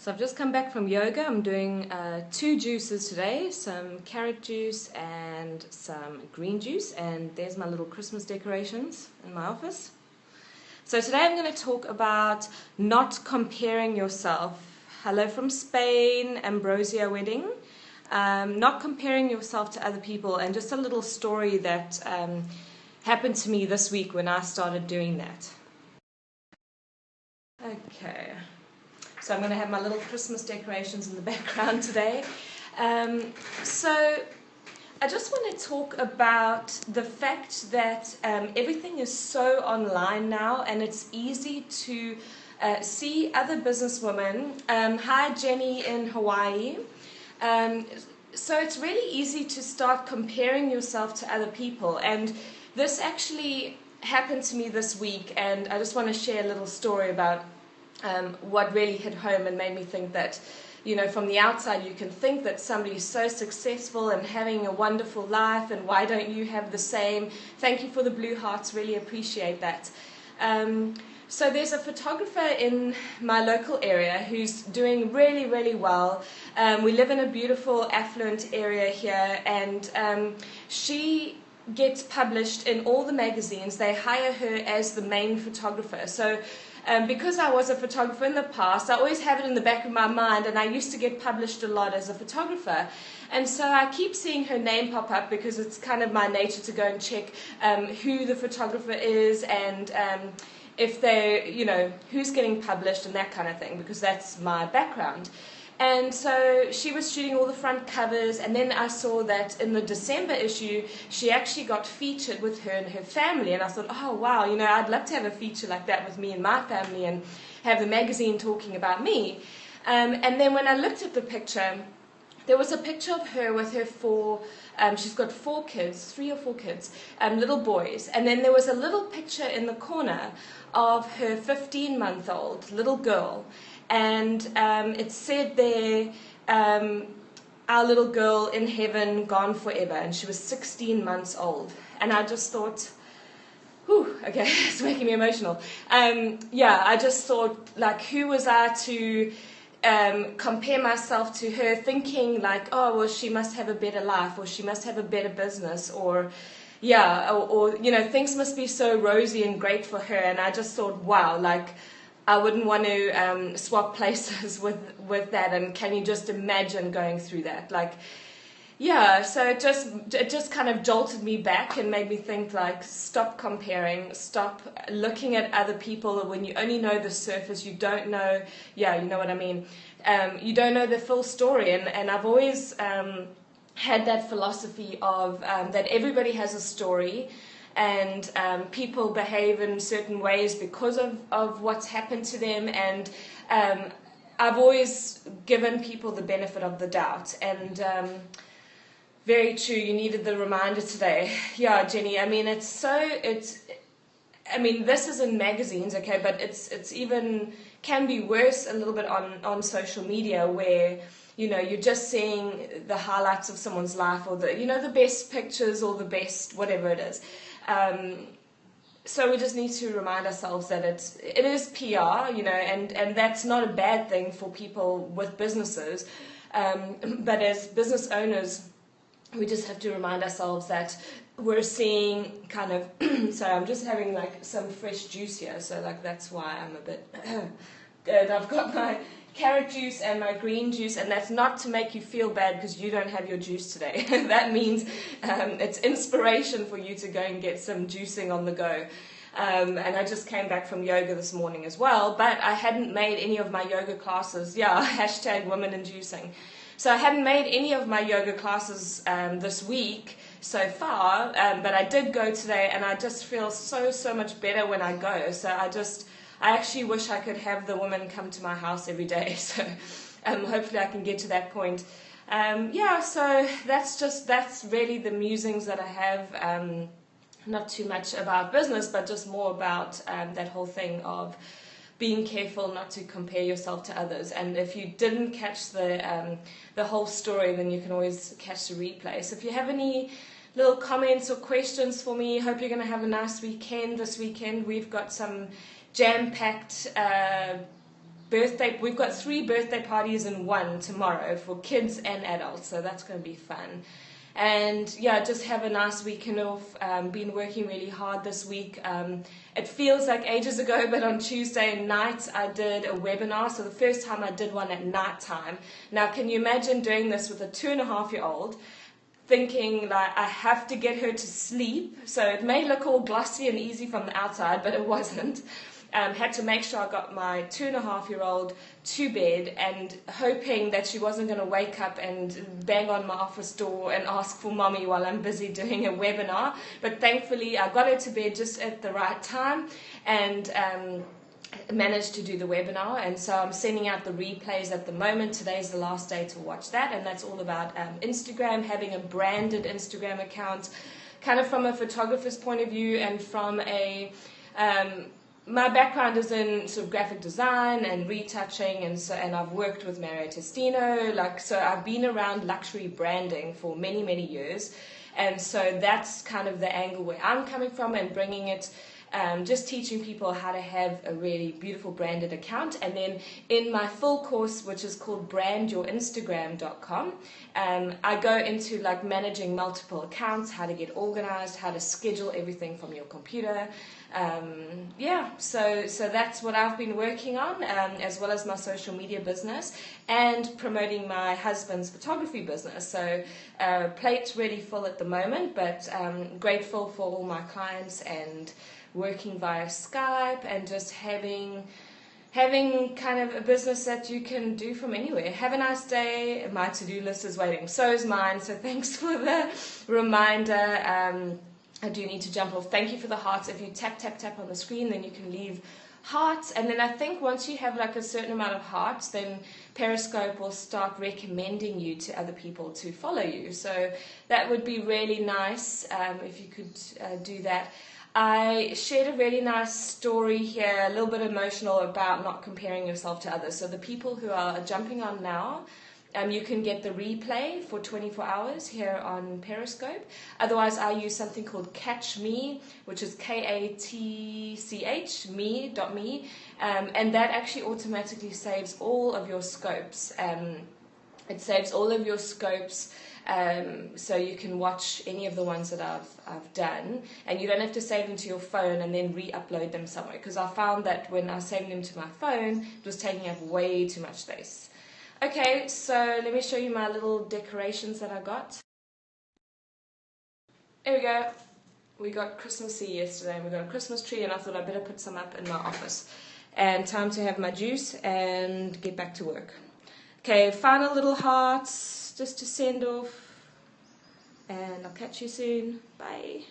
So I've just come back from yoga. I'm doing 2 juices today, some carrot juice and some green juice, and there's my little Christmas decorations in my office. So today I'm going to talk about not comparing yourself. Hello from Spain, Ambrosia Wedding. Not comparing yourself to other people, and just a little story that happened to me this week when I started doing that. Okay. So I'm going to have my little Christmas decorations in the background today. So I just want to talk about the fact that everything is so online now, and it's easy to see other businesswomen. Hi Jenny in Hawaii. So it's really easy to start comparing yourself to other people, and this actually happened to me this week, and I just want to share a little story about what really hit home and made me think that, you know, from the outside you can think that somebody's so successful and having a wonderful life, and why don't you have the same? Thank you for the blue hearts, really appreciate that. So there's a photographer in my local area who's doing really, really well. We live in a beautiful, affluent area here, and she gets published in all the magazines. They hire her as the main photographer. So because I was a photographer in the past, I always have it in the back of my mind, and I used to get published a lot as a photographer. And so I keep seeing her name pop up because it's kind of my nature to go and check who the photographer is, and if they, you know, who's getting published and that kind of thing, because that's my background. And so she was shooting all the front covers, and then I saw that in the December issue she actually got featured with her and her family, and I thought, oh wow, you know, I'd love to have a feature like that with me and my family and have the magazine talking about me. And then when I looked at the picture, there was a picture of her with her she's got 4 kids, 3 or 4 kids, little boys, and then there was a little picture in the corner of her 15-month-old little girl. And it said there, our little girl in heaven, gone forever, and she was 16 months old. And I just thought, whew, okay, it's making me emotional. Yeah, I just thought, like, who was I to compare myself to her, thinking like, oh, well, she must have a better life, or she must have a better business, or yeah, or you know, things must be so rosy and great for her. And I just thought, wow, like, I wouldn't want to swap places with that, and can you just imagine going through that? Like, yeah, so it just kind of jolted me back and made me think, like, stop comparing, stop looking at other people when you only know the surface. You don't know, yeah, you know what I mean. You don't know the full story, and I've always had that philosophy of that everybody has a story. And people behave in certain ways because of what's happened to them, and I've always given people the benefit of the doubt. And very true, you needed the reminder today. Yeah, Jenny, I mean, this is in magazines, okay, but it's even can be worse a little bit on social media, where, you know, you're just seeing the highlights of someone's life, or the, you know, the best pictures, or the best whatever it is. So we just need to remind ourselves that it is PR, you know, and that's not a bad thing for people with businesses. But as business owners, we just have to remind ourselves that we're seeing kind of, sorry, I'm just having like some fresh juice here, so like that's why I'm a bit good. I've got my carrot juice and my green juice, and that's not to make you feel bad because you don't have your juice today. That means it's inspiration for you to go and get some juicing on the go. And I just came back from yoga this morning as well, but I hadn't made any of my yoga classes. Yeah, hashtag women in juicing. So I hadn't made any of my yoga classes this week so far, but I did go today, and I just feel so much better when I go. So I actually wish I could have the woman come to my house every day, so hopefully I can get to that point. Yeah, so that's really the musings that I have, not too much about business, but just more about that whole thing of being careful not to compare yourself to others. And if you didn't catch the whole story, then you can always catch the replay. So if you have any little comments or questions for me, hope you're going to have a nice weekend. This weekend we've got some jam-packed we've got 3 birthday parties in one tomorrow for kids and adults, so that's going to be fun. And yeah, just have a nice weekend off. Been working really hard this week. It feels like ages ago, but on Tuesday night I did a webinar. So the first time I did one at night time. Now, can you imagine doing this with a 2.5-year-old? Thinking like I have to get her to sleep. So it may look all glossy and easy from the outside, but it wasn't. Had to make sure I got my 2.5-year-old to bed, and hoping that she wasn't going to wake up and bang on my office door and ask for mommy while I'm busy doing a webinar. But thankfully I got her to bed just at the right time, and managed to do the webinar. And so I'm sending out the replays at the moment. Today's the last day to watch that, and that's all about Instagram, having a branded Instagram account, kind of from a photographer's point of view, and from a my background is in sort of graphic design and retouching, and I've worked with Mario Testino, so I've been around luxury branding for many years, and so that's kind of the angle where I'm coming from, and bringing it, just teaching people how to have a really beautiful branded account. And then in my full course, which is called brandyourinstagram.com, I go into like managing multiple accounts, how to get organized, how to schedule everything from your computer. So that's what I've been working on, as well as my social media business and promoting my husband's photography business. So plate's really full at the moment, but grateful for all my clients and working via Skype, and just having kind of a business that you can do from anywhere. Have a nice day. My to-do list is waiting. So is mine. So thanks for the reminder. I do need to jump off. Thank you for the hearts. If you tap on the screen, then you can leave hearts. And then I think once you have like a certain amount of hearts, then Periscope will start recommending you to other people to follow you. So that would be really nice if you could do that. I shared a really nice story here, a little bit emotional, about not comparing yourself to others. So the people who are jumping on now, you can get the replay for 24 hours here on Periscope. Otherwise, I use something called Catch Me, which is KATCH, me.me, and that actually automatically saves all of your scopes. It saves all of your scopes, so you can watch any of the ones that I've done, and you don't have to save them to your phone and then re-upload them somewhere, because I found that when I was saving them to my phone, it was taking up way too much space. Okay, so let me show you my little decorations that I got. Here we go. We got Christmassy yesterday, and we got a Christmas tree, and I thought I'd better put some up in my office. And time to have my juice and get back to work. Okay, final little hearts just to send off, and I'll catch you soon. Bye.